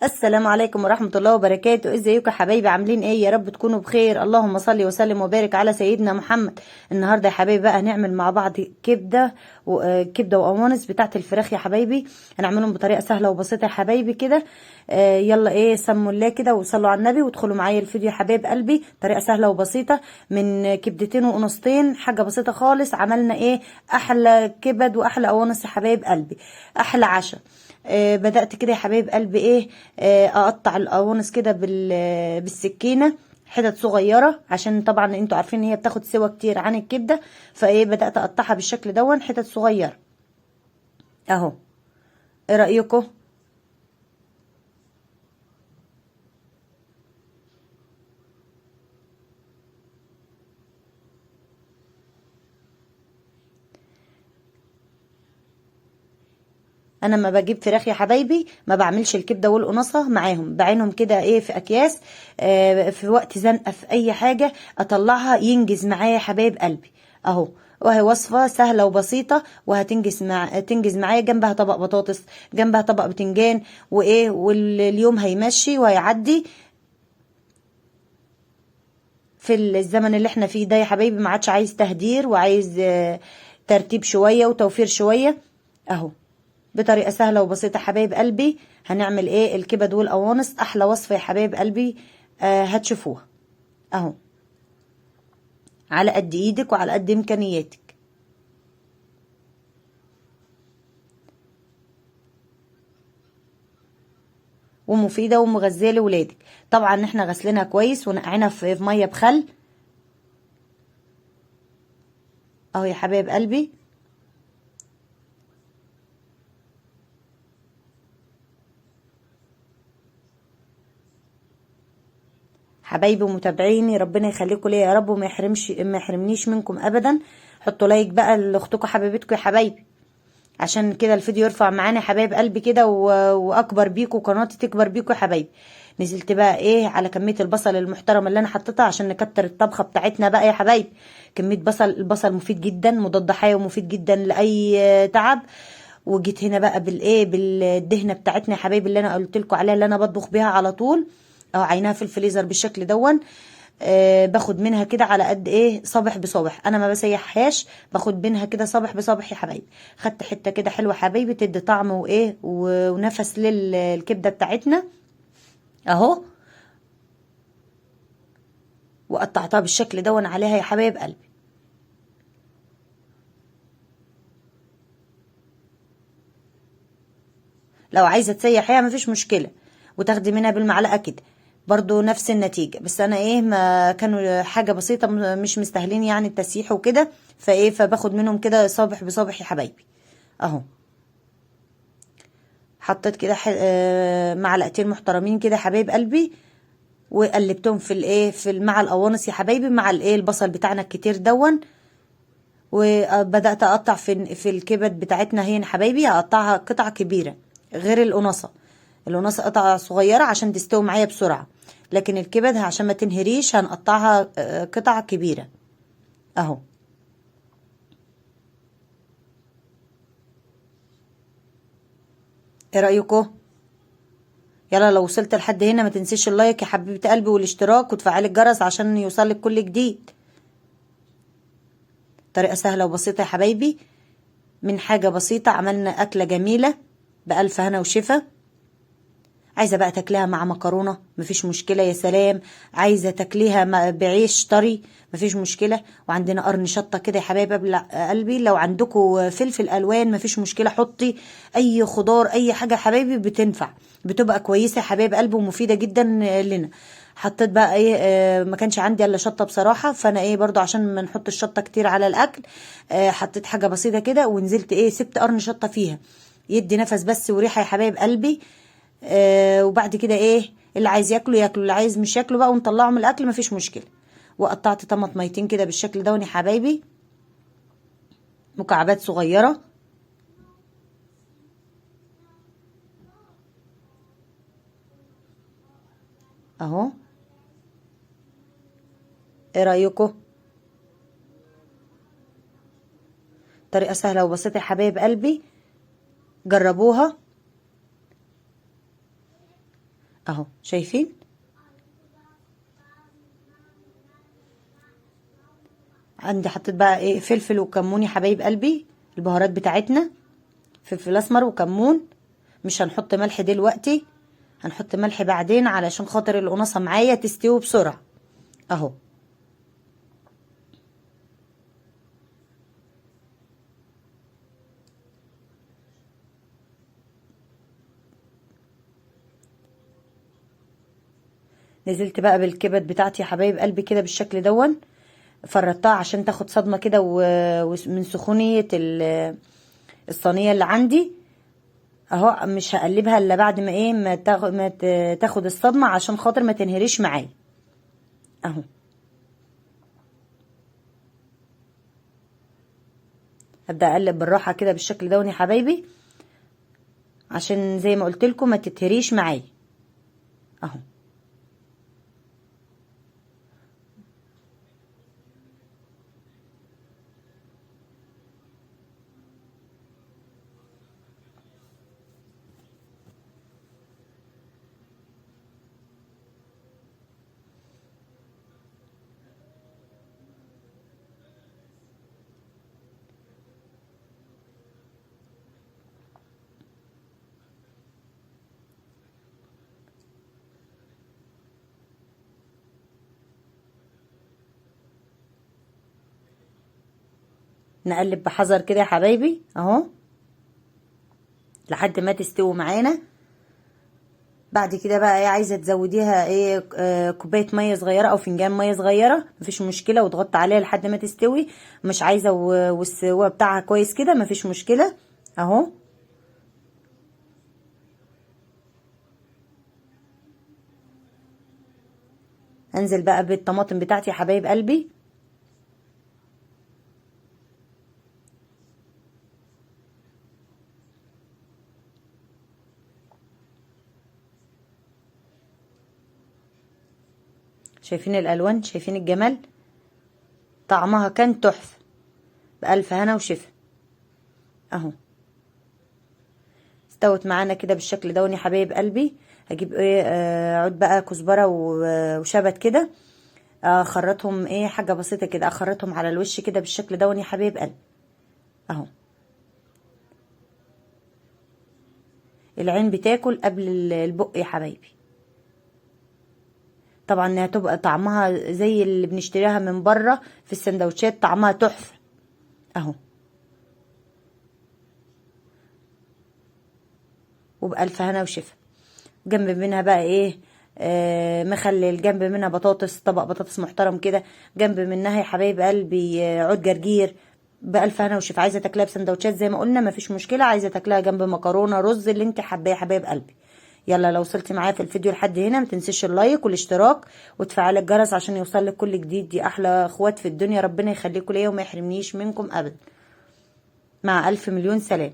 السلام عليكم ورحمة الله وبركاته. ازيكم يا حبايبي؟ عاملين ايه؟ يا رب تكونوا بخير. اللهم صل وسلم وبارك على سيدنا محمد. النهارده يا حبايبي بقى هنعمل مع بعض كبده وقوانص بتاعه الفراخ يا حبايبي. هنعملهم بطريقه سهله وبسيطه يا حبايبي كده. يلا ايه، سموا الله كده وصلوا على النبي وادخلوا معايا الفيديو يا حبايب قلبي. طريقه سهله وبسيطه من كبدتين وقنصتين، حاجه بسيطه خالص. عملنا ايه؟ احلى كبد واحلى قوانص يا حبايب قلبي، احلى عشاء. بدأت كده يا حبايب قلبي ايه، اقطع القوانص كده بالسكينة حتت صغيرة، عشان طبعا انتوا عارفين ان هي بتاخد سوا كتير عن الكبدة. فايه بدأت اقطعها بالشكل دون حتت صغيرة اهو. ايه رأيكم؟ انا ما بجيب فراخ يا حبايبي ما بعملش الكبده والقنصه معاهم، بعينهم كده ايه في اكياس. في وقت زنقه في اي حاجه اطلعها ينجز معايا يا حبايب قلبي اهو. وهي وصفه سهله وبسيطه، تنجز معايا. جنبها طبق بطاطس، جنبها طبق بتنجان، وايه، واليوم هيمشي وهيعدي. في الزمن اللي احنا فيه ده يا حبايبي ما عادش عايز تهدير، وعايز ترتيب شويه وتوفير شويه اهو. بطريقة سهلة وبسيطة حبايب قلبي هنعمل ايه الكبد والقوانص. احلى وصفة يا حبايب قلبي هتشوفوها اهو، على قد ايدك وعلى قد امكانياتك. ومفيدة ومغذية لولادك. طبعا احنا غسلينها كويس ونقعينها في مية بخل اهو يا حبايب قلبي. حبايبي ومتابعيني ربنا يخليكم ليا يا رب، ما يحرمنيش منكم ابدا. حطوا لايك بقى لاختكم حبيبتكم يا حبايبي، عشان كده الفيديو يرفع معانا يا حبايب قلبي كده واكبر بيكم، قناتي تكبر بيكم يا حبايبي. نزلت بقى ايه على كميه البصل المحترمه اللي انا حطيتها عشان نكتر الطبخه بتاعتنا بقى يا حبايبي. كميه بصل، البصل مفيد جدا، مضاد حيوي ومفيد جدا لاي تعب. وجيت هنا بقى بالايه، بالدهنه بتاعتنا يا حبايبي اللي انا قلت لكم عليها، اللي انا بطبخ بيها على طول اهو. عينها في الفريزر بالشكل دون. باخد منها كده على قد ايه، صابح بصابح، انا ما بسيحهاش، باخد منها كده صابح بصابح يا حبايبي. خدت حته كده حلوه حبايبي تدي طعم وايه ونفس للكبده بتاعتنا اهو. وقطعتها بالشكل دون عليها يا حبايب قلبي. لو عايزه تسيحيها مفيش مشكله، وتاخدي منها بالمعلقه كده برضو نفس النتيجة. بس انا ايه، ما كانوا حاجة بسيطة مش مستاهلين يعني التسييح وكده، فايه فباخد منهم كده صابح بصابح يا حبايبي اهو. حطيت كده معلقتين محترمين كده حبايب قلبي، وقلبتهم في الايه، مع القوانص يا حبايبي، مع الايه البصل بتاعنا الكتير دون. وبدات اقطع في الكبد بتاعتنا هي يا حبايبي، اقطعها قطع كبيره غير القناصه. القناصه قطع صغيره عشان تستوي معايا بسرعه، لكن الكبد عشان ما تنهريش هنقطعها قطع كبيره اهو. ايه رايكم؟ يلا لو وصلت لحد هنا ما تنسيش اللايك يا حبيبه قلبي والاشتراك وتفعيل الجرس عشان يوصلك كل جديد. طريقه سهله وبسيطه يا حبايبي، من حاجه بسيطه عملنا اكله جميله بألف هنا وشفا. عايزه بقى تاكليها مع مكرونه مفيش مشكله، يا سلام. عايزه تاكليها بعيش طري مفيش مشكله. وعندنا قرن شطه كده يا حبايب قلبي، لو عندكم فلفل الوان مفيش مشكله، حطي اي خضار اي حاجه يا حبايبي بتنفع، بتبقى كويسه يا حبايب قلبي ومفيده جدا لنا. حطيت بقى ايه، ما كانش عندي الا شطه بصراحه، فانا ايه برضو عشان ما نحط الشطه كتير على الاكل، حطيت حاجه بسيطه كده ونزلت ايه، سبت قرن شطه فيها يدي نفس بس وريحه يا حبايب قلبي. وبعد كده ايه، اللي عايز ياكله ياكله، اللي عايز مش ياكله بقى ونطلعه من الاكل مفيش مشكله. وقطعت طماطميتين كده بالشكل ده يا حبايبي، مكعبات صغيره اهو. ايه رايكم؟ طريقه سهله وبسيطه يا حبايب قلبي، جربوها. اهو شايفين. عندي حطيت بقى ايه فلفل وكمون يا حبايب قلبي، البهارات بتاعتنا فلفل اسمر وكمون. مش هنحط ملح دلوقتي، هنحط ملح بعدين علشان خاطر القناصه معايا تستوي بسرعه. اهو نزلت بقى بالكبد بتاعتي يا حبايب قلبي كده بالشكل دون، فردتها عشان تاخد صدمه كده ومن سخونيه الصينيه اللي عندي. اهو مش هقلبها الا بعد ما ايه ما تاخد الصدمه عشان خاطر ما تنهريش معايا. اهو هبدا اقلب بالراحه كده بالشكل ده يا حبايبي، عشان زي ما قلت لكم ما تتهريش معايا. اهو نقلب بحذر كده يا حبايبي اهو لحد ما تستوي معانا. بعد كده بقى ايه عايزه تزوديها ايه كوبايه ميه صغيره او فنجان ميه صغيره مفيش مشكله، وتغطي عليها لحد ما تستوي. مش عايزه والسوا بتاعها كويس كده مفيش مشكله. اهو انزل بقى بالطماطم بتاعتي يا حبايب قلبي. شايفين الالوان، شايفين الجمال، طعمها كان تحفه، بألف هنا وشفا. اهو استوت معانا كده بالشكل ده يا حبايب قلبي. هجيب ايه عود بقى كزبره وشبت كده، اخرطهم ايه حاجه بسيطه كده، اخرطهم على الوش كده بالشكل ده يا حبايب قلبي. اهو العين بتاكل قبل البق يا حبايبي. طبعا هتبقى طعمها زي اللي بنشتريها من بره في السندوتشات، طعمها تحفه. اهو وبألف هنا وشفا. جنب منها بقى ايه مخلل، جنب منها بطاطس، طبق بطاطس محترم كده، جنب منها يا حبايب قلبي عود جرجير. بألف هنا وشفا. عايزه تاكلها بسندوتشات زي ما قلنا مفيش مشكله، عايزه تاكلها جنب مكرونه رز اللي انت حباه يا حبايب قلبي. يلا لو وصلتي معايا في الفيديو لحد هنا ما تنسيش اللايك والاشتراك وتفعيل الجرس عشان يوصلك كل جديد. دي احلى اخوات في الدنيا، ربنا يخليكم ليا وما يحرمنيش منكم ابدا. مع الف مليون سلام.